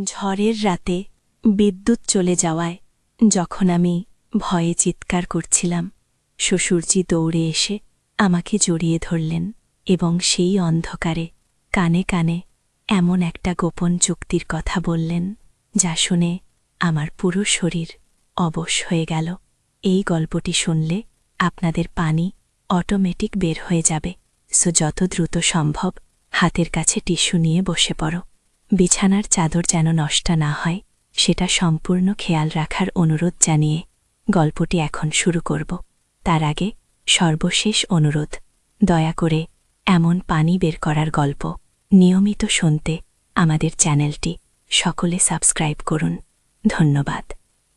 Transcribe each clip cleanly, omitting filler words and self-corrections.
ঝড়ের রাতে বিদ্যুৎ চলে যাওয়ায় যখন আমি ভয়ে চিৎকার করছিলাম, শ্বশুরজি দৌড়ে এসে আমাকে জড়িয়ে ধরলেন এবং সেই অন্ধকারে কানে কানে এমন একটা গোপন চুক্তির কথা বললেন, যা শুনে আমার পুরো শরীর অবশ হয়ে গেল। এই গল্পটি শুনলে আপনাদের পানি অটোমেটিক বের হয়ে যাবে, সো যত দ্রুত সম্ভব হাতের কাছে টিস্যু নিয়ে বসে পড়ো। বিছানার চাদর যেন নষ্ট না হয় সেটা সম্পূর্ণ খেয়াল রাখার অনুরোধ জানিয়ে গল্পটি এখন শুরু করব। তার আগে সর্বশেষ অনুরোধ, দয়া করে এমন পানি বের করার গল্প নিয়মিত শুনতে আমাদের চ্যানেলটি সকলে সাবস্ক্রাইব করুন। ধন্যবাদ।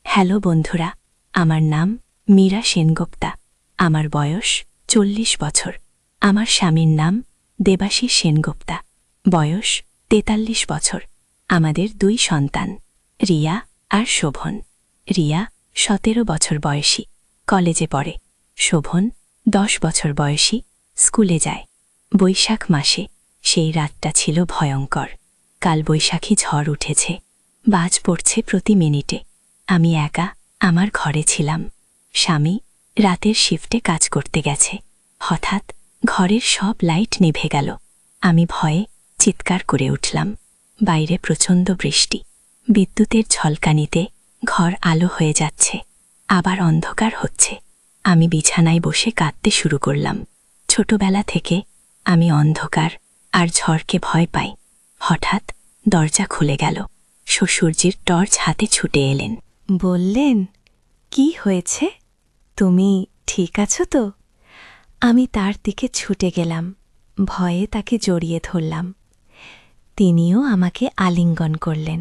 হ্যালো বন্ধুরা, আমার নাম মীরা সেনগুপ্তা। আমার বয়স 40 বছর। আমার স্বামীর নাম দেবাশিস সেনগুপ্তা, বয়স 43 বছর। আমাদের 2 সন্তান, রিয়া আর শোভন। রিয়া 17 বছর বয়সী, কলেজে পড়ে। শোভন 10 বছর বয়সী, স্কুলে যায়। বৈশাখ মাসে সেই রাতটা ছিল ভয়ঙ্কর। কালবৈশাখী ঝড় উঠেছে, বাজ পড়ছে প্রতি মিনিটে। আমি একা আমার ঘরে ছিলাম। স্বামী রাতের শিফটে কাজ করতে গেছে। হঠাৎ ঘরের সব লাইট নিভে গেল। আমি ভয়ে চিৎকার করে উঠলাম। বাইরে প্রচণ্ড বৃষ্টি, বিদ্যুতের ঝলকানিতে ঘর আলো হয়ে যাচ্ছে, আবার অন্ধকার হচ্ছে। আমি বিছানায় বসে কাঁদতে শুরু করলাম। ছোটবেলা থেকে আমি অন্ধকার আর ঝড়কে ভয় পাই। হঠাৎ দরজা খুলে গেল। শ্বশুরজির টর্চ হাতে ছুটে এলেন। বললেন, কি হয়েছে? তুমি ঠিক আছো তো? আমি তার দিকে ছুটে গেলাম, ভয়ে তাকে জড়িয়ে ধরলাম। তিনিও আমাকে আলিঙ্গন করলেন।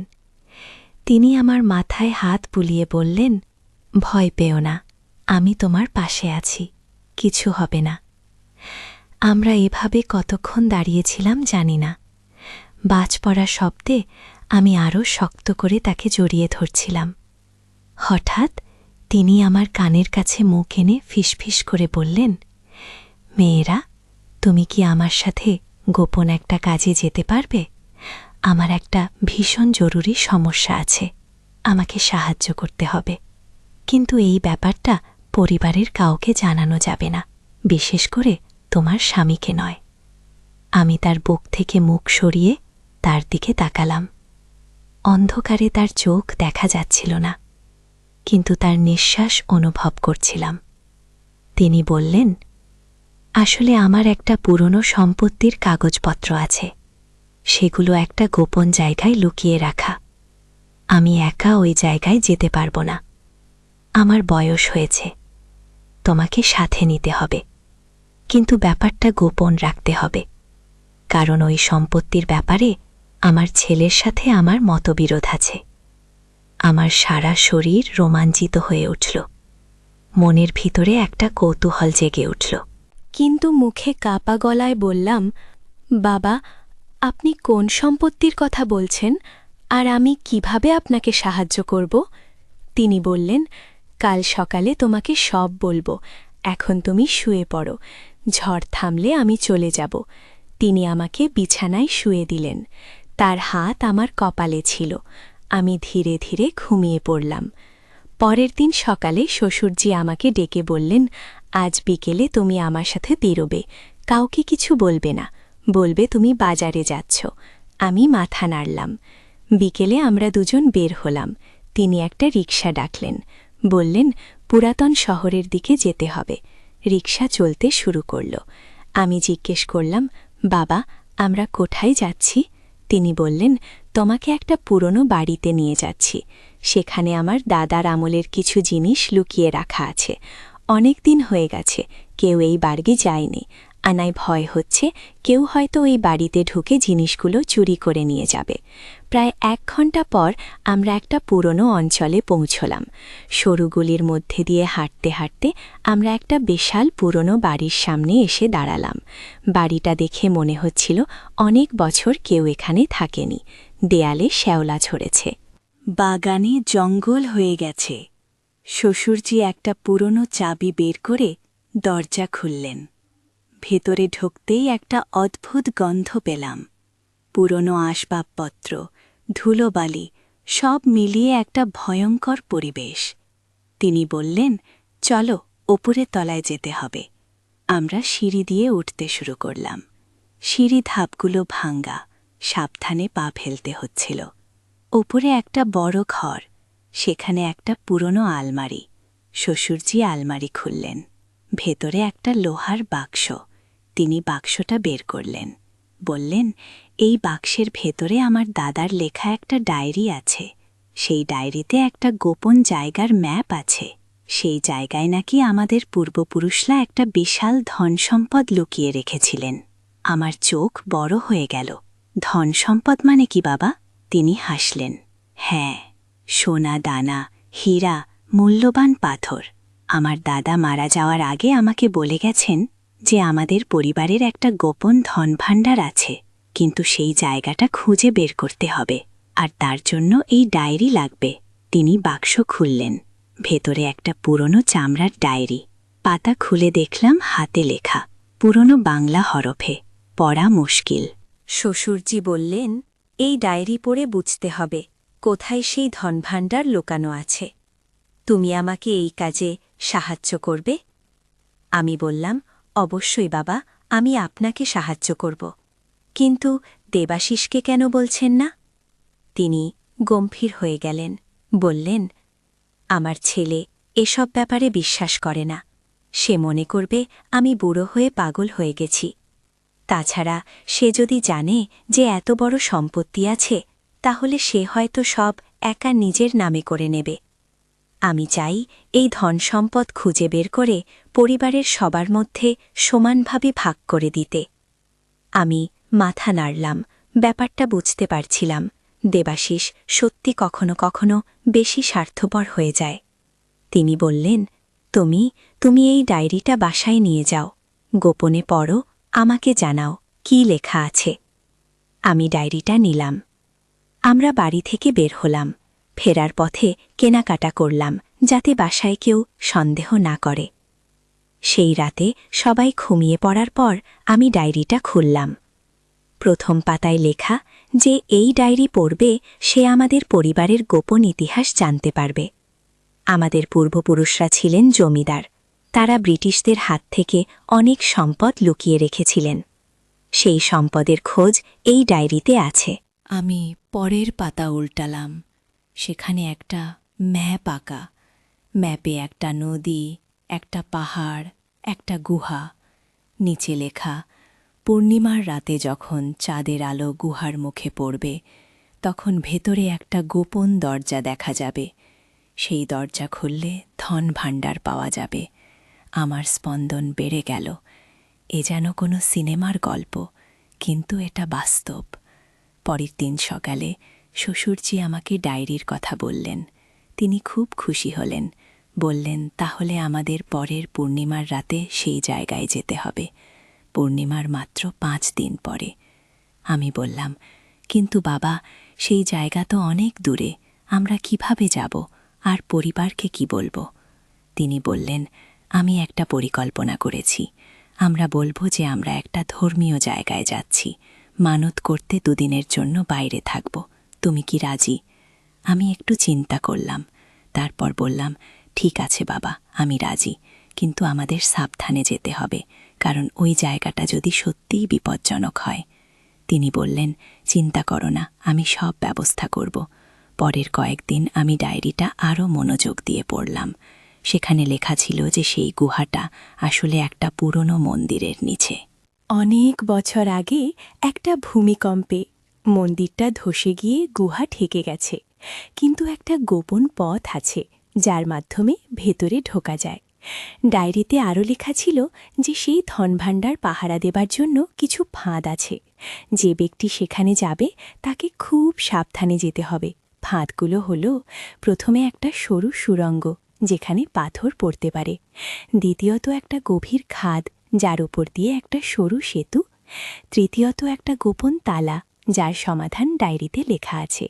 তিনি আমার মাথায় হাত বুলিয়ে বললেন, ভয় পেও না, আমি তোমার পাশে আছি, কিছু হবে না। আমরা এভাবে কতক্ষণ দাঁড়িয়েছিলাম জানি না। বাজ পড়া শব্দে আমি আরও শক্ত করে তাকে জড়িয়ে ধরছিলাম। হঠাৎ তিনি আমার কানের কাছে মুখ এনে ফিসফিস করে বললেন, মেয়েরা, তুমি কি আমার সাথে গোপন একটা কাজে যেতে পারবে? আমার একটা ভীষণ জরুরি সমস্যা আছে, আমাকে সাহায্য করতে হবে। কিন্তু এই ব্যাপারটা পরিবারের কাউকে জানানো যাবে না, বিশেষ করে তোমার স্বামীকে নয়। আমি তার বুক থেকে মুখ সরিয়ে তার দিকে তাকালাম। অন্ধকারে তার চোখ দেখা যাচ্ছিল না, কিন্তু তার নিঃশ্বাস অনুভব করছিলাম। তিনি বললেন, আসলে আমার একটা পুরনো সম্পত্তির কাগজপত্র আছে, সেগুলো একটা গোপন জায়গায় লুকিয়ে রাখা। আমি একা ওই জায়গায় যেতে পারবো না। আমার বয়স হয়েছে, তোমাকে সাথে নিতে হবে, কিন্তু ব্যাপারটা গোপন রাখতে হবে, কারণ ওই সম্পত্তির ব্যাপারে আমার ছেলের সাথে আমার মতবিরোধ আছে। আমার সারা শরীর রোমাঞ্চিত হয়ে উঠল, মনের ভিতরে একটা কৌতূহল জেগে উঠল। কিন্তু মুখে কাঁপা গলায় বললাম, বাবা, আপনি কোন সম্পত্তির কথা বলছেন, আর আমি কিভাবে আপনাকে সাহায্য করব? তিনি বললেন, কাল সকালে তোমাকে সব বলবো, এখন তুমি শুয়ে পড়ো, ঝড় থামলে আমি চলে যাব। তিনি আমাকে বিছানায় শুয়ে দিলেন। তার হাত আমার কপালে ছিল। আমি ধীরে ধীরে ঘুমিয়ে পড়লাম। পরের দিন সকালে শ্বশুরজি আমাকে ডেকে বললেন, আজ বিকেলে তুমি আমার সাথে বেরোবে, কাউকে কিছু বলবে না, বলবে তুমি বাজারে যাচ্ছ। আমি মাথা নাড়লাম। বিকেলে আমরা দুজন বের হলাম। তিনি একটা রিকশা ডাকলেন, বললেন, পুরাতন শহরের দিকে যেতে হবে। রিকশা চলতে শুরু করল। আমি জিজ্ঞেস করলাম, বাবা, আমরা কোথায় যাচ্ছি? তিনি বললেন, তোমাকে একটা পুরনো বাড়িতে নিয়ে যাচ্ছি। সেখানে আমার দাদার আমলের কিছু জিনিস লুকিয়ে রাখা আছে। অনেক দিন হয়ে গেছে কেউ এই বাড়ি যায়নি। আনায় ভয় হচ্ছে কেউ হয়তো এই বাড়িতে ঢুকে জিনিসগুলো চুরি করে নিয়ে যাবে। প্রায় 1 ঘন্টা পর আমরা একটা পুরনো অঞ্চলে পৌঁছলাম। সরু গলির মধ্যে দিয়ে হাঁটতে হাঁটতে আমরা একটা বিশাল পুরনো বাড়ির সামনে এসে দাঁড়ালাম। বাড়িটা দেখে মনে হচ্ছিল অনেক বছর কেউ এখানে থাকেনি। দেয়ালে শ্যাওলা ঝরেছে, বাগানে জঙ্গল হয়ে গেছে। শ্বশুরজি একটা পুরনো চাবি বের করে দরজা খুললেন। ভেতরে ঢুকতেই একটা অদ্ভুত গন্ধ পেলাম। পুরনো আসবাবপত্র, ধুলোবালি সব মিলিয়ে একটা ভয়ঙ্কর পরিবেশ। তিনি বললেন, চলো ওপরে তলায় যেতে হবে। আমরা সিঁড়ি দিয়ে উঠতে শুরু করলাম। সিঁড়ি ধাপগুলো ভাঙ্গা, সাবধানে পা ফেলতে হচ্ছিল। ওপরে একটা বড় ঘর, সেখানে একটা পুরনো আলমারি। শ্বশুরজি আলমারি খুললেন। ভেতরে একটা লোহার বাক্স। তিনি বাক্সটা বের করলেন, বললেন, এই বাক্সের ভেতরে আমার দাদার লেখা একটা ডায়েরি আছে। সেই ডায়েরিতে একটা গোপন জায়গার ম্যাপ আছে। সেই জায়গায় নাকি আমাদের পূর্বপুরুষরা একটা বিশাল ধনসম্পদ লুকিয়ে রেখেছিলেন। আমার চোখ বড় হয়ে গেল। ধনসম্পদ মানে কি বাবা? তিনি হাসলেন। হ্যাঁ, সোনা দানা, হীরা, মূল্যবান পাথর। আমার দাদা মারা যাওয়ার আগে আমাকে বলে গেছেন যে আমাদের পরিবারের একটা গোপন ধনভাণ্ডার আছে, কিন্তু সেই জায়গাটা খুঁজে বের করতে হবে, আর তার জন্য এই ডায়েরি লাগবে। তিনি বাক্স খুললেন। ভেতরে একটা পুরনো চামড়ার ডায়েরি। পাতা খুলে দেখলাম হাতে লেখা, পুরনো বাংলা হরফে, পড়া মুশকিল। শ্বশুরজি বললেন, এই ডায়েরি পড়ে বুঝতে হবে কোথায় সেই ধনভাণ্ডার লুকানো আছে। তুমি আমাকে এই কাজে সাহায্য করবে? আমি বললাম, অবশ্যই বাবা, আমি আপনাকে সাহায্য করব। কিন্তু দেবাশিসকে কেন বলছেন না? তিনি গম্ভীর হয়ে গেলেন, বললেন, আমার ছেলে এসব ব্যাপারে বিশ্বাস করে না। সে মনে করবে আমি বুড়ো হয়ে পাগল হয়ে গেছি। তাছাড়া সে যদি জানে যে এত বড় সম্পত্তি আছে, তাহলে সে হয়তো সব একা নিজের নামে করে নেবে। আমি চাই এই ধনসম্পদ খুঁজে বের করে পরিবারের সবার মধ্যে সমানভাবে ভাগ করে দিতে। আমি মাথা নাড়লাম, ব্যাপারটা বুঝতে পারছিলাম। দেবাশিস সত্যি কখনো কখনো বেশি স্বার্থপর হয়ে যায়। তিনি বললেন, তুমি এই ডায়েরিটা বাসায় নিয়ে যাও, গোপনে পড়ো, আমাকে জানাও কি লেখা আছে। আমি ডায়েরিটা নিলাম। আমরা বাড়ি থেকে বের হলাম। ফেরার পথে কেনাকাটা করলাম, যাতে বাসায় কেউ সন্দেহ না করে। সেই রাতে সবাই ঘুমিয়ে পড়ার পর আমি ডায়েরিটা খুললাম। প্রথম পাতায় লেখা যে এই ডায়েরি পড়বে সে আমাদের পরিবারের গোপন ইতিহাস জানতে পারবে। আমাদের পূর্বপুরুষরা ছিলেন জমিদার। তারা ব্রিটিশদের হাত থেকে অনেক সম্পদ লুকিয়ে রেখেছিলেন। সেই সম্পদের খোঁজ এই ডায়েরিতে আছে। আমি পরের পাতা উল্টালাম। সেখানে একটা ম্যাপ আঁকা। ম্যাপে একটা নদী, একটা পাহাড়, একটা গুহা। নিচে লেখা, পূর্ণিমার রাতে যখন চাঁদের আলো গুহার মুখে পড়বে, তখন ভেতরে একটা গোপন দরজা দেখা যাবে। সেই দরজা খুললে ধন ভাণ্ডার পাওয়া যাবে। আমার স্পন্দন বেড়ে গেল। এ যেন কোনো সিনেমার গল্প, কিন্তু এটা বাস্তব। পরের দিন সকালে শ্বশুরজি আমাকে ডায়েরির কথা বললেন। তিনি খুব খুশি হলেন। বললেন, তাহলে আমাদের পরের পূর্ণিমার রাতে সেই জায়গায় যেতে হবে। পূর্ণিমার মাত্র 5 দিন পরে। আমি বললাম, কিন্তু বাবা, সেই জায়গা তো অনেক দূরে, আমরা কিভাবে যাব, আর পরিবারকে কি বলবো? তিনি বললেন, আমি একটা পরিকল্পনা করেছি। আমরা বলবো যে আমরা একটা ধর্মীয় জায়গায় যাচ্ছি, মানত করতে 2 দিনের জন্য বাইরে থাকব। তুমি কি রাজি? আমি একটু চিন্তা করলাম, তারপর বললাম, ঠিক আছে বাবা, আমি রাজি, কিন্তু আমাদের সাবধানে যেতে হবে, কারণ ওই জায়গাটা যদি সত্যিই বিপজ্জনক হয়। তিনি বললেন, চিন্তা করো না, আমি সব ব্যবস্থা করব। পরের কয়েকদিন আমি ডায়েরিটা আরও মনোযোগ দিয়ে পড়লাম। সেখানে লেখা ছিল যে সেই গুহাটা আসলে একটা পুরনো মন্দিরের নিচে। অনেক বছর আগে একটা ভূমিকম্পে মন্দিরটা ধসে গিয়ে গুহা ঠেকে গেছে, কিন্তু একটা গোপন পথ আছে যার মাধ্যমে ভেতরে ঢোকা যায়। ডায়েরিতে আরও লেখা ছিল যে সেই ধনভাণ্ডার পাহারা দেবার জন্য কিছু ফাঁদ আছে। যে ব্যক্তি সেখানে যাবে তাকে খুব সাবধানে যেতে হবে। ফাঁদগুলো হলো, প্রথমে একটা সরু সুড়ঙ্গ যেখানে পাথর পড়তে পারে, দ্বিতীয়ত একটা গভীর খাদ যার উপর দিয়ে একটা সরু সেতু, তৃতীয়ত একটা গোপন তালা যার সমাধান ডায়েরিতে লেখা আছে।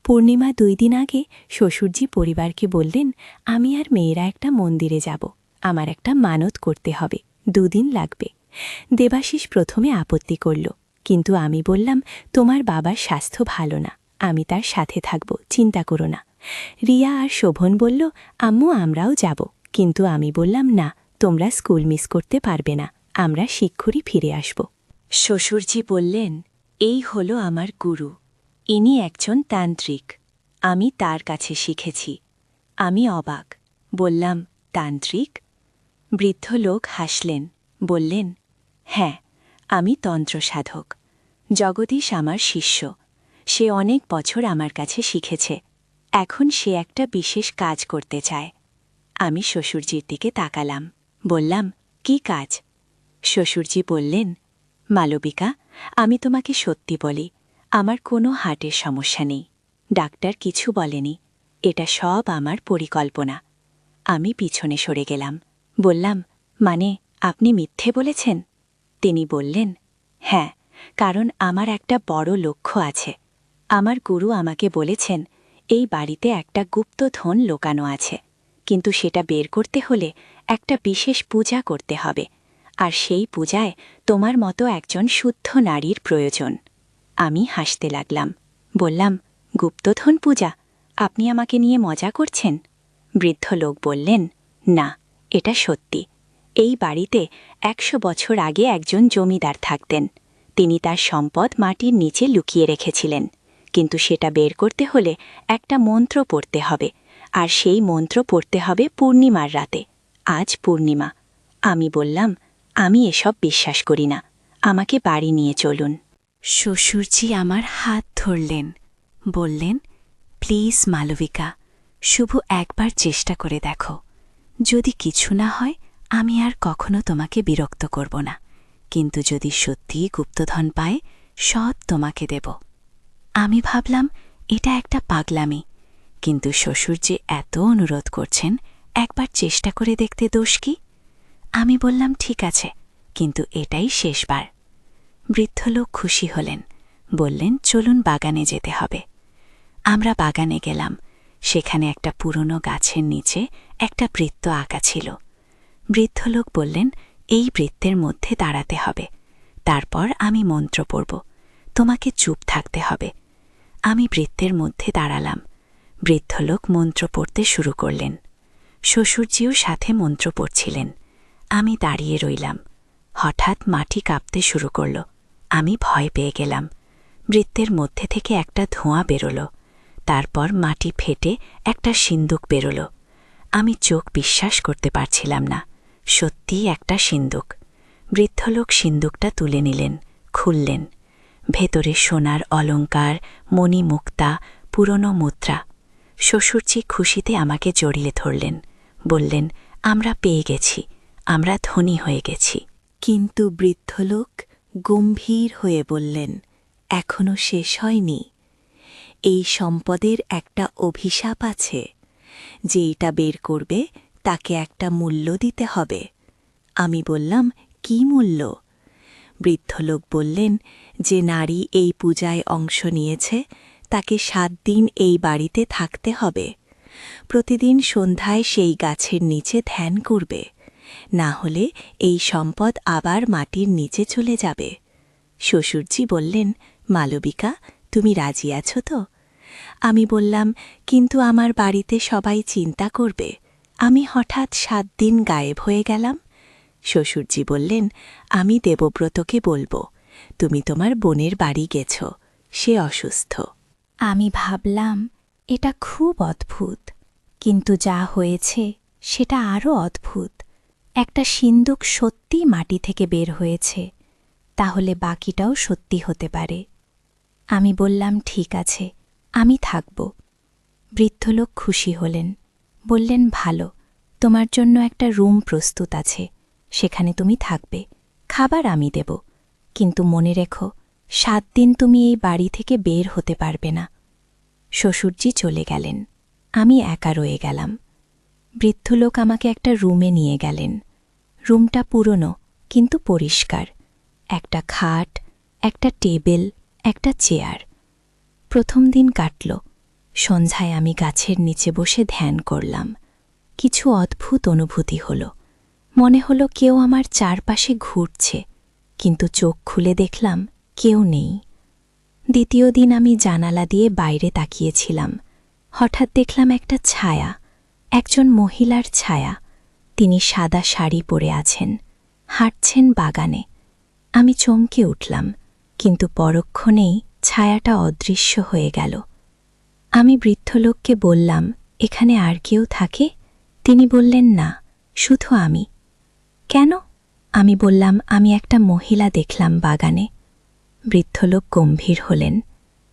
পূর্ণিমা 2 দিন আগে শ্বশুরজি পরিবারকে বললেন, আমি আর মেয়েরা একটা মন্দিরে যাব, আমার একটা মানত করতে হবে, 2 দিন লাগবে। দেবাশিস প্রথমে আপত্তি করল, কিন্তু আমি বললাম, তোমার বাবার স্বাস্থ্য ভালো না, আমি তার সাথে থাকব, চিন্তা করো না। রিয়া আর শোভন বলল, আম্মু আমরাও যাব। কিন্তু আমি বললাম, না, তোমরা স্কুল মিস করতে পারবে না, আমরা শীঘ্রই ফিরে আসব। শ্বশুরজি বললেন, এই হলো আমার গুরু, ইনি একজন তান্ত্রিক, আমি তার কাছে শিখেছি। আমি অবাক, বললাম, তান্ত্রিক? বৃদ্ধ লোক হাসলেন, বললেন, হ্যাঁ, আমি তন্ত্রসাধক। জগদীশ আমার শিষ্য, সে অনেক বছর আমার কাছে শিখেছে। এখন সে একটা বিশেষ কাজ করতে চায়। আমি শ্বশুরজির দিকে তাকালাম, বললাম, কি কাজ? শ্বশুরজি বললেন, মালবিকা, আমি তোমাকে সত্যি বলি, আমার কোনো হার্টের সমস্যা নেই, ডাক্তার কিছু বলেনি, এটা সব আমার পরিকল্পনা। আমি পিছনে সরে গেলাম, বললাম, মানে আপনি মিথ্যে বলেছেন? তিনি বললেন, হ্যাঁ, কারণ আমার একটা বড় লক্ষ্য আছে। আমার গুরু আমাকে বলেছেন, এই বাড়িতে একটা গুপ্তধন লুকানো আছে, কিন্তু সেটা বের করতে হলে একটা বিশেষ পূজা করতে হবে, আর সেই পূজায় তোমার মতো একজন শুদ্ধ নারীর প্রয়োজন। আমি হাসতে লাগলাম, বললাম, গুপ্তধন পূজা? আপনি আমাকে নিয়ে মজা করছেন? বৃদ্ধ লোক বললেন, না, এটা সত্যি। এই বাড়িতে 100 বছর আগে একজন জমিদার থাকতেন। তিনি তার সম্পদ মাটির নিচে লুকিয়ে রেখেছিলেন, কিন্তু সেটা বের করতে হলে একটা মন্ত্র পড়তে হবে, আর সেই মন্ত্র পড়তে হবে পূর্ণিমার রাতে। আজ পূর্ণিমা। আমি বললাম, আমি এসব বিশ্বাস করি না, আমাকে বাড়ি নিয়ে চলুন। শ্বশুরজি আমার হাত ধরলেন, বললেন, প্লিজ মালবিকা, শুধু একবার চেষ্টা করে দেখো, যদি কিছু না হয় আমি আর কখনো তোমাকে বিরক্ত করব না, কিন্তু যদি সত্যিই গুপ্তধন পায় সব তোমাকে দেব। আমি ভাবলাম এটা একটা পাগলামি, কিন্তু শ্বশুর যে এত অনুরোধ করছেন, একবার চেষ্টা করে দেখতে দোষ কি? আমি বললাম, ঠিক আছে, কিন্তু এটাই শেষবার। বৃদ্ধ লোক খুশি হলেন, বললেন, চলুন বাগানে যেতে হবে। আমরা বাগানে গেলাম। সেখানে একটা পুরনো গাছের নিচে একটা বৃত্ত আঁকা ছিল। বৃদ্ধ লোক বললেন, এই বৃত্তের মধ্যে দাঁড়াতে হবে, তারপর আমি মন্ত্র পড়ব, তোমাকে চুপ থাকতে হবে। আমি বৃত্তের মধ্যে দাঁড়ালাম। বৃদ্ধ লোক মন্ত্র পড়তে শুরু করলেন। শ্বশুরজিও সাথে মন্ত্র পড়ছিলেন। আমি দাঁড়িয়ে রইলাম। হঠাৎ মাটি কাঁপতে শুরু করল। আমি ভয় পেয়ে গেলাম। বৃত্তের মধ্যে থেকে একটা ধোঁয়া বেরোল, তারপর মাটি ফেটে একটা সিন্দুক বেরোল। আমি চোখ বিশ্বাস করতে পারছিলাম না, সত্যিই একটা সিন্দুক। বৃদ্ধলোক সিন্দুকটা তুলে নিলেন, খুললেন। ভেতরে সোনার অলঙ্কার, মণিমুক্তা, পুরনো মুদ্রা। শ্বশুরজি খুশিতে আমাকে জড়িয়ে ধরলেন, বললেন, আমরা পেয়ে গেছি, আমরা ধনী হয়ে গেছি। কিন্তু বৃদ্ধলোক গম্ভীর হয়ে বললেন, এখনো শেষ হয়নি। এই সম্পদের একটা অভিশাপ আছে, যে এটা বের করবে তাকে একটা মূল্য দিতে হবে। আমি বললাম, কি মূল্য? বৃদ্ধলোক বললেন, যে নারী এই পূজায় অংশ নিয়েছে তাকে 7 দিন এই বাড়িতে থাকতে হবে। প্রতিদিন সন্ধ্যায় সেই গাছের নিচে ধ্যান করবে, না হলে এই সম্পদ আবার মাটির নিচে চলে যাবে। শ্বশুরজি বললেন, মালবিকা, তুমি রাজি আছো তো? আমি বললাম, কিন্তু আমার বাড়িতে সবাই চিন্তা করবে আমি হঠাৎ 7 দিন গায়েব হয়ে গেলাম। শ্বশুরজি বললেন, আমি দেবব্রতকে বলবো তুমি তোমার বোনের বাড়ি গেছ, সে অসুস্থ। আমি ভাবলাম এটা খুব অদ্ভুত, কিন্তু যা হয়েছে সেটা আরও অদ্ভুত। একটা সিন্দুক সত্যি মাটি থেকে বের হয়েছে, তাহলে বাকিটাও সত্যি হতে পারে। আমি বললাম, ঠিক আছে, আমি থাকব। বৃদ্ধলোক খুশি হলেন, বললেন, ভালো, তোমার জন্য একটা রুম প্রস্তুত আছে, সেখানে তুমি থাকবে, খাবার আমি দেব, কিন্তু মনে রেখো 7 দিন তুমি এই বাড়ি থেকে বের হতে পারবে না। শ্বশুরজি চলে গেলেন, আমি একা রয়ে গেলাম। বৃদ্ধলোক আমাকে একটা রুমে নিয়ে গেলেন। রুমটা পুরনো কিন্তু পরিষ্কার, একটা খাট, একটা টেবিল, একটা চেয়ার। প্রথম দিন কাটল। সন্ধ্যায় আমি গাছের নিচে বসে ধ্যান করলাম। কিছু অদ্ভুত অনুভূতি হল। মনে হলো কেউ আমার চারপাশে ঘুরছে, কিন্তু চোখ খুলে দেখলাম কেউ নেই। দ্বিতীয় দিন আমি জানালা দিয়ে বাইরে তাকিয়েছিলাম। হঠাৎ দেখলাম একটা ছায়া, একজন মহিলার ছায়া। তিনি সাদা শাড়ি পরে আছেন, হাঁটছেন বাগানে। আমি চমকে উঠলাম, কিন্তু পরক্ষণেই ছায়াটা অদৃশ্য হয়ে গেল। আমি বৃদ্ধ লোককে বললাম, এখানে আর কেউ থাকে? তিনি বললেন, না, শুধু আমি। কেন? আমি বললাম, আমি একটা মহিলা দেখলাম বাগানে। বৃদ্ধ লোক গম্ভীর হলেন,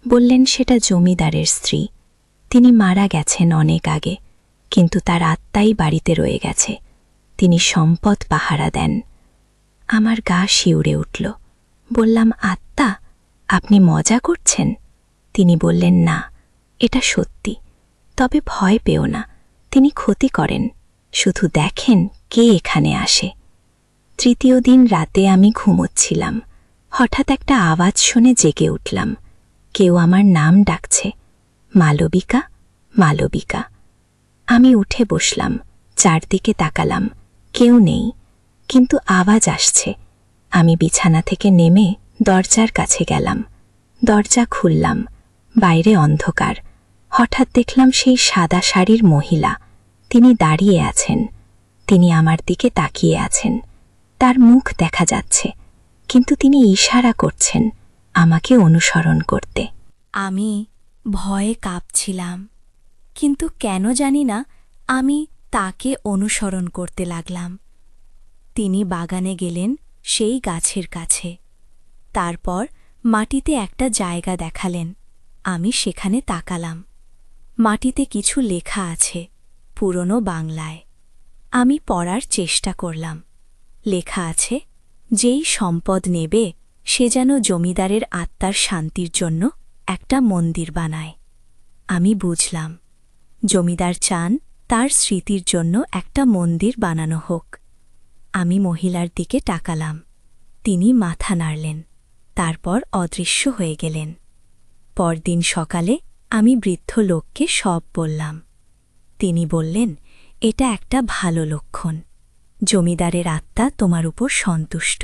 বললেন, সেটা জমিদারের স্ত্রী। তিনি মারা গেছেন অনেক আগে, কিন্তু তার আত্মাই বাড়িতে রয়ে গেছে। তিনি সম্পদ পাহারা দেন। আমার গা শিউরে উঠল। বললাম, আত্মা? আপনি মজা করছেন? তিনি বললেন, না, এটা সত্যি। তবে ভয় পেও না, তিনি ক্ষতি করেন। শুধু দেখেন কে এখানে আসে। তৃতীয় দিন রাতে আমি ঘুমোচ্ছিলাম। হঠাৎ একটা আওয়াজ শুনে জেগে উঠলাম। কেউ আমার নাম ডাকছে, মালবিকা, মালবিকা। আমি উঠে বসলাম, চারদিকে তাকালাম, কেউ নেই, কিন্তু আওয়াজ আসছে। আমি বিছানা থেকে নেমে দরজার কাছে গেলাম। দরজা খুললাম, বাইরে অন্ধকার। হঠাৎ দেখলাম সেই সাদা শাড়ির মহিলা। তিনি দাঁড়িয়ে আছেন। তিনি আমার দিকে তাকিয়ে আছেন। তার মুখ দেখা যাচ্ছে, কিন্তু তিনি ইশারা করছেন আমাকে অনুসরণ করতে। আমি ভয়ে কাঁপছিলাম, কিন্তু কেন জানি না আমি তাকে অনুসরণ করতে লাগলাম। তিনি বাগানে গেলেন সেই গাছের কাছে। তারপর মাটিতে একটা জায়গা দেখালেন। আমি সেখানে তাকালাম। মাটিতে কিছু লেখা আছে, পুরনো বাংলায়। আমি পড়ার চেষ্টা করলাম। লেখা আছে, যেই সম্পদ নেবে সে যেন জমিদারের আত্মার শান্তির জন্য একটা মন্দির বানায়। আমি বুঝলাম, জমিদার চান তার স্মৃতির জন্য একটা মন্দির বানানো হোক। আমি মহিলার দিকে তাকালাম। তিনি মাথা নাড়লেন, তারপর অদৃশ্য হয়ে গেলেন। পরদিন সকালে আমি বৃদ্ধ লোককে সব বললাম। তিনি বললেন, এটা একটা ভালো লক্ষণ। জমিদারের আত্মা তোমার উপর সন্তুষ্ট।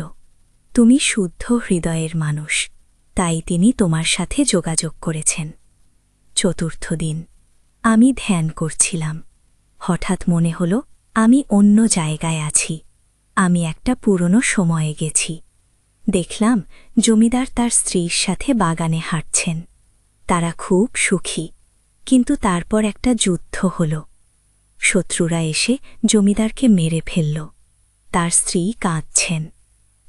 তুমি শুদ্ধ হৃদয়ের মানুষ, তাই তিনি তোমার সাথে যোগাযোগ করেছেন। চতুর্থ দিন আমি ধ্যান করছিলাম। হঠাৎ মনে হল আমি অন্য জায়গায় আছি। আমি একটা পুরনো সময়ে গেছি। দেখলাম জমিদার তার স্ত্রীর সাথে বাগানে হাঁটছেন। তারা খুব সুখী, কিন্তু তারপর একটা যুদ্ধ হল। শত্রুরা এসে জমিদারকে মেরে ফেলল। তার স্ত্রী কাঁদছেন।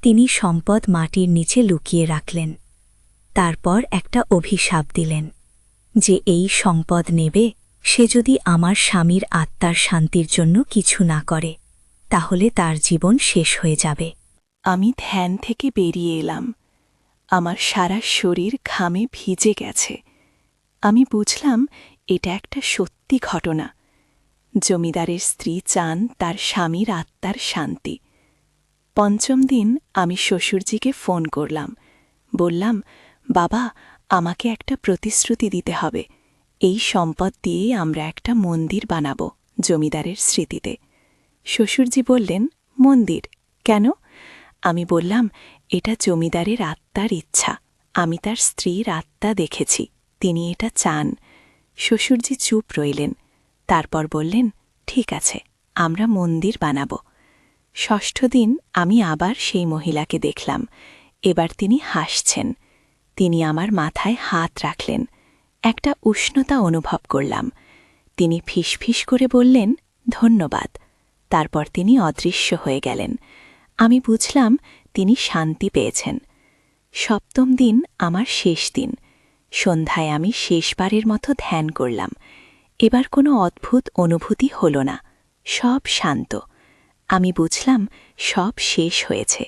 তিনি সম্পদ মাটির নিচে লুকিয়ে রাখলেন। তারপর একটা অভিশাপ দিলেন, যে এই সম্পদ নেবে সে যদি আমার স্বামীর আত্মার শান্তির জন্য কিছু না করে, তাহলে তার জীবন শেষ হয়ে যাবে। আমি ধ্যান থেকে বেরিয়ে এলাম। আমার সারা শরীর ঘামে ভিজে গেছে। আমি বুঝলাম এটা একটা সত্যি ঘটনা। জমিদারের স্ত্রী চান তার স্বামীর আত্মার শান্তি। পঞ্চম দিন আমি শ্বশুরজিকে ফোন করলাম। বললাম, বাবা, আমাকে একটা প্রতিশ্রুতি দিতে হবে। এই সম্পদ দিয়ে আমরা একটা মন্দির বানাবো জমিদারের স্মৃতিতে। শ্বশুরজি বললেন, মন্দির কেন? আমি বললাম, এটা জমিদারের আত্মার ইচ্ছা। আমি তার স্ত্রীর আত্মা দেখেছি, তিনি এটা চান। শ্বশুরজি চুপ রইলেন। তারপর বললেন, ঠিক আছে, আমরা মন্দির বানাব। ষষ্ঠ দিন আমি আবার সেই মহিলাকে দেখলাম। এবার তিনি হাসছেন। তিনি আমার মাথায় হাত রাখলেন। একটা উষ্ণতা অনুভব করলাম। তিনি ফিসফিস করে বললেন, ধন্যবাদ। তারপর তিনি অদৃশ্য হয়ে গেলেন। আমি বুঝলাম তিনি শান্তি পেয়েছেন। সপ্তম দিন আমার শেষ দিন। সন্ধ্যায় আমি শেষবারের মতো ধ্যান করলাম। এবার কোনো অদ্ভুত অনুভূতি হল না, সব শান্ত। আমি বুঝলাম সব শেষ হয়েছে।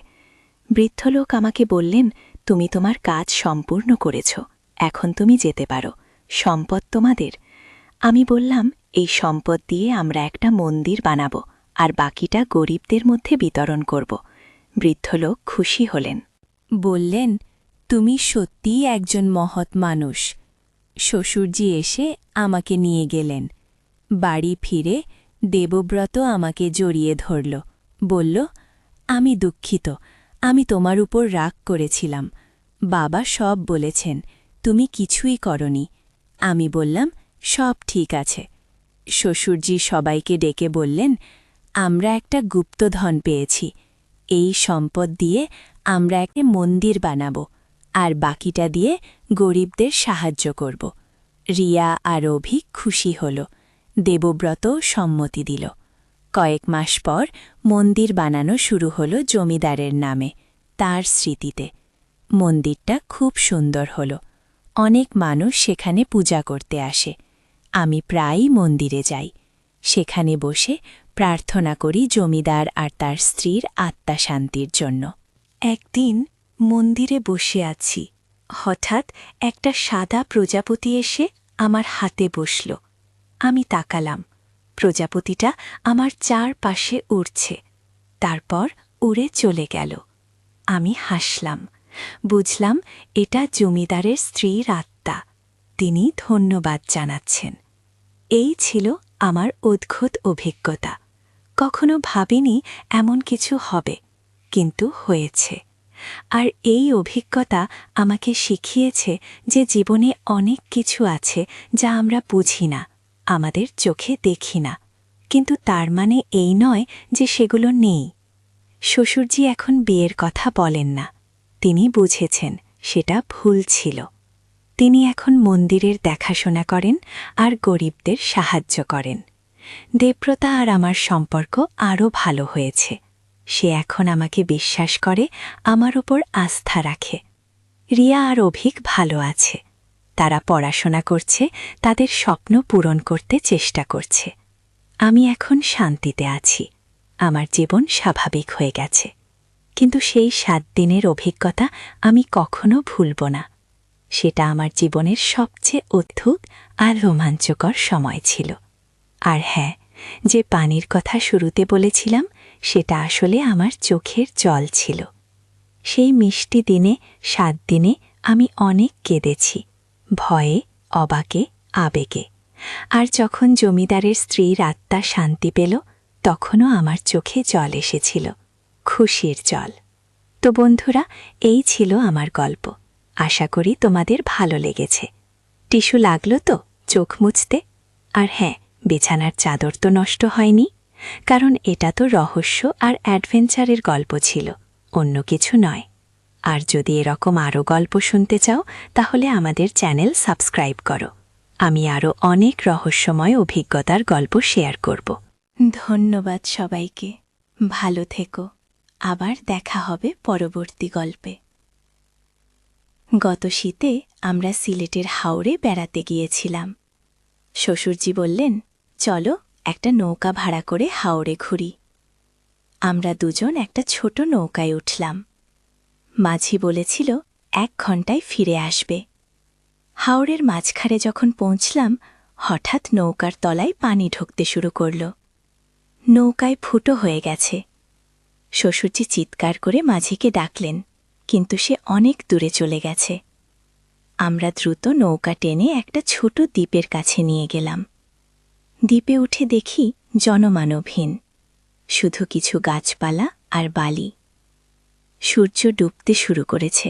বৃদ্ধ লোক আমাকে বললেন, তুমি তোমার কাজ সম্পূর্ণ করেছ, এখন তুমি যেতে পারো। সম্পদ তোমাদের। আমি বললাম, এই সম্পদ দিয়ে আমরা একটা মন্দির বানাবো, আর বাকিটা গরিবদের মধ্যে বিতরণ করব। বৃদ্ধ লোক খুশি হলেন। বললেন, তুমি সত্যিই একজন মহৎ মানুষ। শ্বশুরজি এসে আমাকে নিয়ে গেলেন। বাড়ি ফিরে দেবব্রত আমাকে জড়িয়ে ধরল, বলল, আমি দুঃখিত, আমি তোমার উপর রাগ করেছিলাম। বাবা সব বলেছেন, তুমি কিছুই করনি। আমি বললাম, সব ঠিক আছে। শ্বশুরজি সবাইকে ডেকে বললেন, আমরা একটা গুপ্তধন পেয়েছি। এই সম্পদ দিয়ে আমরা একটা মন্দির বানাব, আর বাকিটা দিয়ে গরিবদের সাহায্য করব। রিয়া আর অভিক খুশি হল। দেবব্রত সম্মতি দিল। কয়েক মাস পর মন্দির বানানো শুরু হল জমিদারের নামে, তার স্মৃতিতে। মন্দিরটা খুব সুন্দর হল। অনেক মানুষ সেখানে পূজা করতে আসে। আমি প্রায়ই মন্দিরে যাই। সেখানে বসে প্রার্থনা করি জমিদার আর তার স্ত্রীর আত্মা শান্তির জন্য। একদিন মন্দিরে বসে আছি। হঠাৎ একটা সাদা প্রজাপতি এসে আমার হাতে বসল। আমি তাকালাম। প্রজাপতিটা আমার চারপাশে উড়ছে, তারপর উড়ে চলে গেল। আমি হাসলাম। বুঝলাম এটা জমিদারের স্ত্রীর আত্মা। তিনি ধন্যবাদ জানাচ্ছেন। এই ছিল আমার অদ্ভুত অভিজ্ঞতা। কখনো ভাবিনি এমন কিছু হবে, কিন্তু হয়েছে। আর এই অভিজ্ঞতা আমাকে শিখিয়েছে যে জীবনে অনেক কিছু আছে যা আমরা বুঝি না, আমাদের চোখে দেখি না, কিন্তু তার মানে এই নয় যে সেগুলো নেই। শ্বশুরজি এখন বিয়ের কথা বলেন না। তিনি বুঝেছেন সেটা ভুল ছিল। তিনি এখন মন্দিরের দেখাশোনা করেন আর গরিবদের সাহায্য করেন। দেবব্রতা আর আমার সম্পর্ক আরও ভালো হয়েছে। সে এখন আমাকে বিশ্বাস করে, আমার ওপর আস্থা রাখে। রিয়া আর অভিক ভালো আছে। তারা পড়াশোনা করছে, তাদের স্বপ্ন পূরণ করতে চেষ্টা করছে। আমি এখন শান্তিতে আছি। আমার জীবন স্বাভাবিক হয়ে গেছে। কিন্তু সেই 7 দিনের অভিজ্ঞতা আমি কখনো ভুলব না। সেটা আমার জীবনের সবচেয়ে অদ্ভুত আর রোমাঞ্চকর সময় ছিল। আর হ্যাঁ, যে পানির কথা শুরুতে বলেছিলাম, সেটা আসলে আমার চোখের জল ছিল। সেই মিষ্টি দিনে 7 দিনে আমি অনেক কেঁদেছি, ভয়ে, অবাকে, আবেগে। আর যখন জমিদারের স্ত্রীর আত্মা শান্তি পেল, তখনও আমার চোখে জল এসেছিল, খুশির জল। তো বন্ধুরা, এই ছিল আমার গল্প। আশা করি তোমাদের ভালো লেগেছে। টিস্যু লাগলো তো চোখ মুছতে? আর হ্যাঁ, বিছানার চাদর তো নষ্ট হয়নি, কারণ এটা তো রহস্য আর অ্যাডভেঞ্চারের গল্প ছিল, অন্য কিছু নয়। আর যদি এরকম আরও গল্প শুনতে চাও, তাহলে আমাদের চ্যানেল সাবস্ক্রাইব করো। আমি আরও অনেক রহস্যময় অভিজ্ঞতার গল্প শেয়ার করব। ধন্যবাদ সবাইকে। ভালো থেকো। আবার দেখা হবে পরবর্তী গল্পে। গত শীতে আমরা সিলেটের হাওরে বেড়াতে গিয়েছিলাম। শ্বশুরজি বললেন, চলো একটা নৌকা ভাড়া করে হাওরে ঘুরি। আমরা দুজন একটা ছোট নৌকায় উঠলাম। মাঝি বলেছিল 1 ঘন্টায় ফিরে আসবে। হাওরের মাঝখানে যখন পৌঁছলাম, হঠাৎ নৌকার তলায় পানি ঢুকতে শুরু করল। নৌকায় ফুটো হয়ে গেছে। শ্বশুরজি চিৎকার করে মাঝিকে ডাকলেন, কিন্তু সে অনেক দূরে চলে গেছে। আমরা দ্রুত নৌকা টেনে একটা ছোট দ্বীপের কাছে নিয়ে গেলাম। দ্বীপে উঠে দেখি জনমানবহীন, শুধু কিছু গাছপালা আর বালি। সূর্য ডুবতে শুরু করেছে,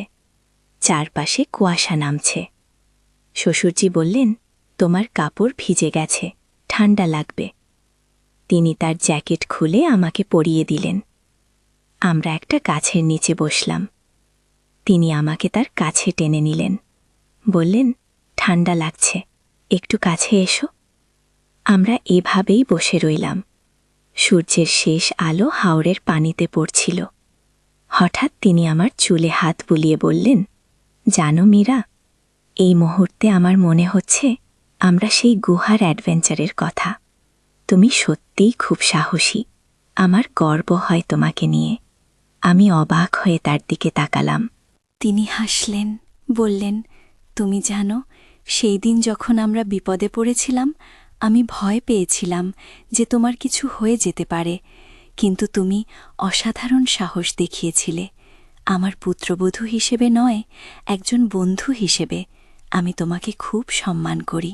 চারপাশে কুয়াশা নামছে। শ্বশুরজি বললেন, তোমার কাপড় ভিজে গেছে, ঠান্ডা লাগবে। তিনি তার জ্যাকেট খুলে আমাকে পরিয়ে দিলেন। আমরা একটা গাছের নিচে বসলাম। তিনি আমাকে তার কাছে টেনে নিলেন, বললেন, ঠান্ডা লাগছে, একটু কাছে এসো। আমরা এভাবেই বসে রইলাম। সূর্যের শেষ আলো হাওরের পানিতে পড়ছিল। হঠাৎ তিনি আমার চুলে হাত বুলিয়ে বললেন, জানো মীরা, এই মুহূর্তে আমার মনে হচ্ছে আমরা সেই গুহার অ্যাডভেঞ্চারের কথা। তুমি সত্যিই খুব সাহসী। আমার গর্ব হয় তোমাকে নিয়ে। আমি অবাক হয়ে তার দিকে তাকালাম। তিনি হাসলেন, বললেন, তুমি জানো, সেই দিন যখন আমরা বিপদে পড়েছিলাম, আমি ভয় পেয়েছিলাম যে তোমার কিছু হয়ে যেতে পারে, কিন্তু তুমি অসাধারণ সাহস দেখিয়েছিলে। আমার পুত্রবধূ হিসেবে নয়, একজন বন্ধু হিসেবে আমি তোমাকে খুব সম্মান করি।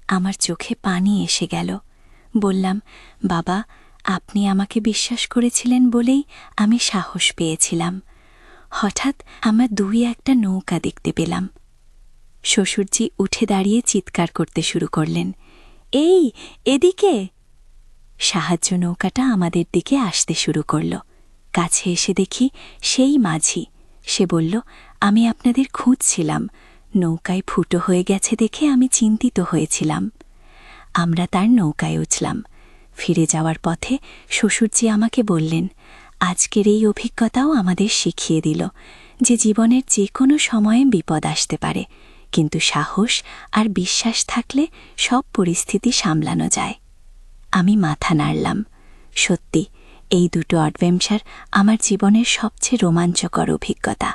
আমার চোখে পানি এসে গেল। বললাম, বাবা, আপনি আমাকে বিশ্বাস করেছিলেন বলেই আমি সাহস পেয়েছিলাম। হঠাৎ আমরা 2-1টা নৌকা দেখতে পেলাম। শ্বশুরজি উঠে দাঁড়িয়ে চিৎকার করতে শুরু করলেন, এই এদিকে! সাহায্য নৌকাটা আমাদের দিকে আসতে শুরু করল। কাছে এসে দেখি সেই মাঝি। সে বলল, আমি আপনাদের খুঁজছিলাম, নৌকায় ফুটো হয়ে গেছে দেখে আমি চিন্তিত হয়েছিলাম। আমরা তার নৌকায় উঠলাম। ফিরে যাওয়ার পথে শ্বশুরজি আমাকে বললেন, আজকের এই অভিজ্ঞতাও আমাদের শিখিয়ে দিল যে জীবনের যে কোনো সময়ে বিপদ আসতে পারে, কিন্তু সাহস আর বিশ্বাস থাকলে সব পরিস্থিতি সামলানো যায়। আমি মাথা নাড়লাম। সত্যি, এই দুটো অ্যাডভেঞ্চার আমার জীবনের সবচেয়ে রোমাঞ্চকর অভিজ্ঞতা,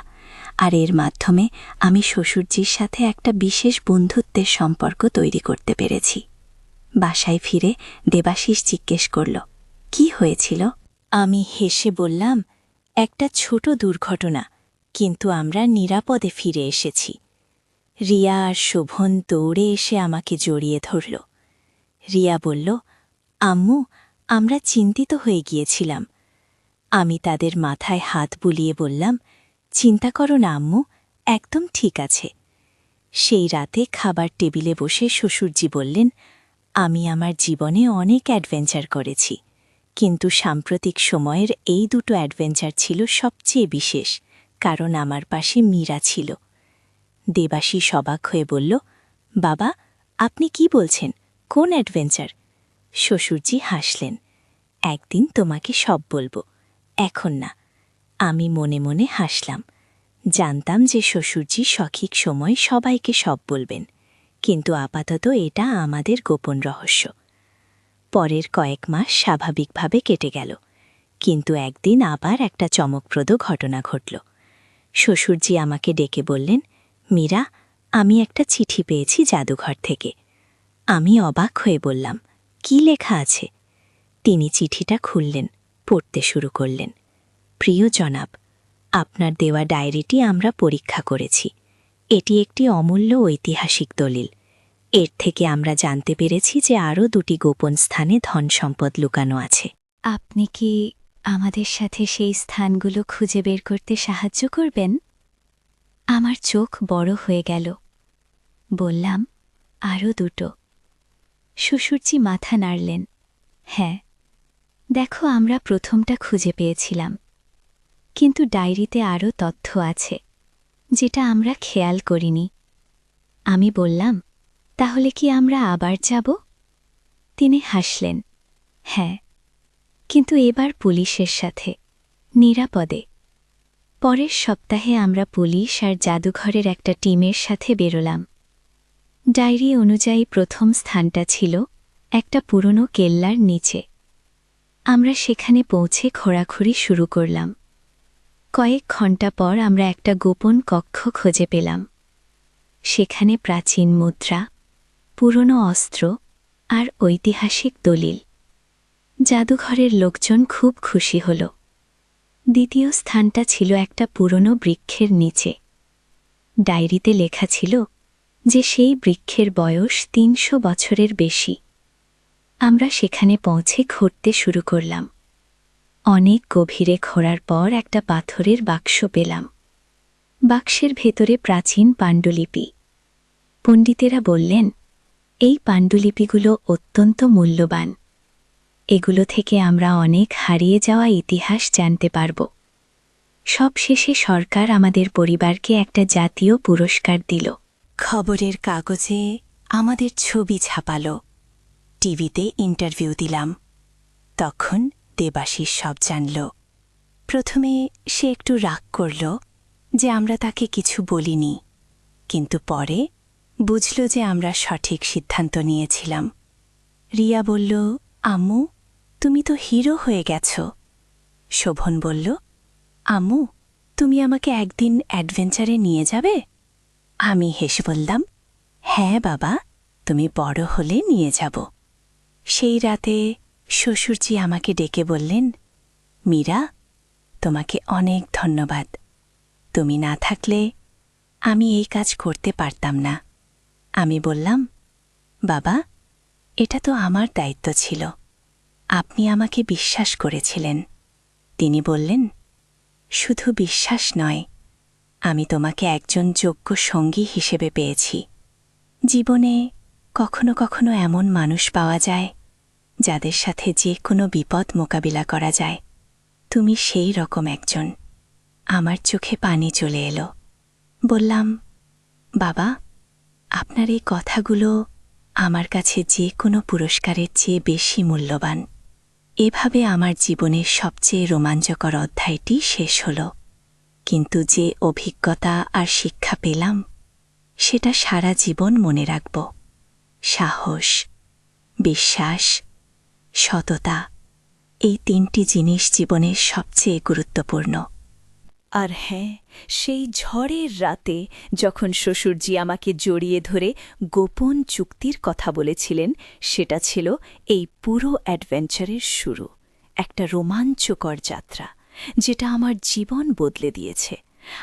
আর এর মাধ্যমে আমি শ্বশুরজির সাথে একটা বিশেষ বন্ধুত্বের সম্পর্ক তৈরি করতে পেরেছি। বাসায় ফিরে দেবাশিস জিজ্ঞেস করল, কি হয়েছিল? আমি হেসে বললাম, একটা ছোট দুর্ঘটনা, কিন্তু আমরা নিরাপদে ফিরে এসেছি। রিয়া আর শোভন দৌড়ে এসে আমাকে জড়িয়ে ধরল। রিয়া বলল, আম্মু, আমরা চিন্তিত হয়ে গিয়েছিলাম। আমি তাদের মাথায় হাত বুলিয়ে বললাম, চিন্তা করো না আম্মু, একদম ঠিক আছে। সেই রাতে খাবার টেবিলে বসে শ্বশুরজি বললেন, আমি আমার জীবনে অনেক অ্যাডভেঞ্চার করেছি, কিন্তু সাম্প্রতিক সময়ের এই দুটো অ্যাডভেঞ্চার ছিল সবচেয়ে বিশেষ, কারণ আমার পাশে মীরা ছিল। দেবাশিস অবাক হয়ে বলল, বাবা, আপনি কি বলছেন? কোন অ্যাডভেঞ্চার? শ্বশুরজি হাসলেন, একদিন তোমাকে সব বলবো, এখন না। আমি মনে মনে হাসলাম। জানতাম যে শ্বশুরজি সঠিক সময় সবাইকে সব বলবেন, কিন্তু আপাতত এটা আমাদের গোপন রহস্য। পরের কয়েক মাস স্বাভাবিকভাবে কেটে গেল, কিন্তু একদিন আবার একটা চমকপ্রদ ঘটনা ঘটল। শ্বশুরজি আমাকে ডেকে বললেন, মীরা, আমি একটা চিঠি পেয়েছি জাদুঘর থেকে। আমি অবাক হয়ে বললাম, কি লেখা আছে? তিনি চিঠিটা খুললেন, পড়তে শুরু করলেন। প্রিয় জনাব, আপনার দেওয়া ডায়েরিটি আমরা পরীক্ষা করেছি। এটি একটি অমূল্য ঐতিহাসিক দলিল। এর থেকে আমরা জানতে পেরেছি যে আরও দুটি গোপন স্থানে ধন সম্পদ লুকানো আছে। আপনি কি আমাদের সাথে সেই স্থানগুলো খুঁজে বের করতে সাহায্য করবেন? আমার চোখ বড় হয়ে গেল। বললাম, আরও দুটো। শ্বশুরজি মাথা নাড়লেন, হ্যাঁ, দেখো, আমরা প্রথমটা খুঁজে পেয়েছিলাম, কিন্তু ডায়েরিতে আরও তথ্য আছে যেটা আমরা খেয়াল করিনি। আমি বললাম, তাহলে কি আমরা আবার যাব? তিনি হাসলেন, হ্যাঁ, কিন্তু এবার পুলিশের সাথে, নিরাপদে। পরের সপ্তাহে আমরা পুলিশ আর জাদুঘরের একটা টিমের সাথে বেরোলাম। ডায়েরি অনুযায়ী প্রথম স্থানটা ছিল একটা পুরনো কেল্লার নিচে। আমরা সেখানে পৌঁছে খোঁড়াখুড়ি শুরু করলাম। কয়েক ঘণ্টা পর আমরা একটা গোপন কক্ষ খুঁজে পেলাম। সেখানে প্রাচীন মুদ্রা, পুরনো অস্ত্র আর ঐতিহাসিক দলিল। জাদুঘরের লোকজন খুব খুশি হল। দ্বিতীয় স্থানটা ছিল একটা পুরনো বৃক্ষের নিচে। ডায়েরিতে লেখা ছিল যে সেই বৃক্ষের বয়স ৩০০ বছরের বেশি। আমরা সেখানে পৌঁছে খুঁড়তে শুরু করলাম। অনেক গভীরে খোঁড়ার পর একটা পাথরের বাক্স পেলাম। বাক্সের ভেতরে প্রাচীন পাণ্ডুলিপি। পণ্ডিতেরা বললেন, এই পাণ্ডুলিপিগুলো অত্যন্ত মূল্যবান। এগুলো থেকে আমরা অনেক হারিয়ে যাওয়া ইতিহাস জানতে পারব। সবশেষে সরকার আমাদের পরিবারকে একটা জাতীয় পুরস্কার দিল। খবরের কাগজে আমাদের ছবি ছাপালো, টিভিতে ইন্টারভিউ দিলাম। তখন দেবাশিস সব জানল। প্রথমে সে একটু রাগ করল যে আমরা তাকে কিছু বলিনি, কিন্তু পরে বুঝল যে আমরা সঠিক সিদ্ধান্ত নিয়েছিলাম। রিয়া বলল, আম্মু, তুমি তো হিরো হয়ে গেছ। শোভন বলল, আম্মু, তুমি আমাকে একদিন অ্যাডভেঞ্চারে নিয়ে যাবে? আমি হেসে বললাম, হ্যাঁ বাবা, তুমি বড় হলে নিয়ে যাব। সেই রাতে শ্বশুরজি আমাকে ডেকে বললেন, মীরা, তোমাকে অনেক ধন্যবাদ। তুমি না থাকলে আমি এই কাজ করতে পারতাম না। আমি বললাম, বাবা, এটা তো আমার দায়িত্ব ছিল। আপনি আমাকে বিশ্বাস করেছিলেন। তিনি বললেন, শুধু বিশ্বাস নয়, আমি তোমাকে একজন যোগ্য সঙ্গী হিসেবে পেয়েছি। জীবনে কখনো কখনো এমন মানুষ পাওয়া যায় যাদের সাথে যে কোনো বিপদ মোকাবিলা করা যায়। তুমি সেই রকম একজন। আমার চোখে পানি চলে এলো। বললাম, বাবা, আপনার এই কথাগুলো আমার কাছে যে কোনো পুরস্কারের চেয়ে বেশি মূল্যবান। এভাবে আমার জীবনের সবচেয়ে রোমাঞ্চকর অধ্যায়টি শেষ হল। কিন্তু যে অভিজ্ঞতা আর শিক্ষা পেলাম সেটা সারা জীবন মনে রাখব। সাহস, বিশ্বাস, সততা, এই 3টি জিনিস জীবনের সবচেয়ে গুরুত্বপূর্ণ। আর হ্যাঁ, সেই ঝড়ের রাতে যখন শ্বশুরজি আমাকে জড়িয়ে ধরে গোপন চুক্তির কথা বলেছিলেন, সেটা ছিল এই পুরো অ্যাডভেঞ্চারের শুরু। একটা রোমাঞ্চকর যাত্রা যেটা আমার জীবন বদলে দিয়েছে।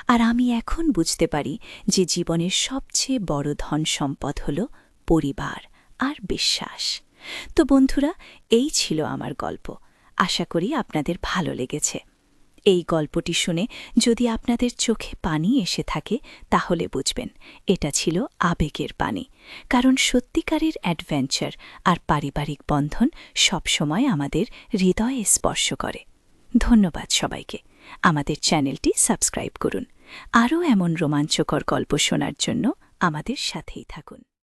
আর আমি এখন বুঝতে পারি যে জীবনের সবচেয়ে বড় ধন সম্পদ হল পরিবার আর বিশ্বাস। তো বন্ধুরা, এই ছিল আমার গল্প। আশা করি আপনাদের ভালো লেগেছে। এই গল্পটি শুনে যদি আপনাদের চোখে পানি এসে থাকে তাহলে বুঝবেন এটা ছিল আবেগের পানি। কারণ সত্যিকারের অ্যাডভেঞ্চার আর পারিবারিক বন্ধন সবসময় আমাদের হৃদয়ে স্পর্শ করে। ধন্যবাদ সবাইকে। আমাদের চ্যানেলটি সাবস্ক্রাইব করুন। আরও এমন রোমাঞ্চকর গল্প শোনার জন্য আমাদের সাথেই থাকুন।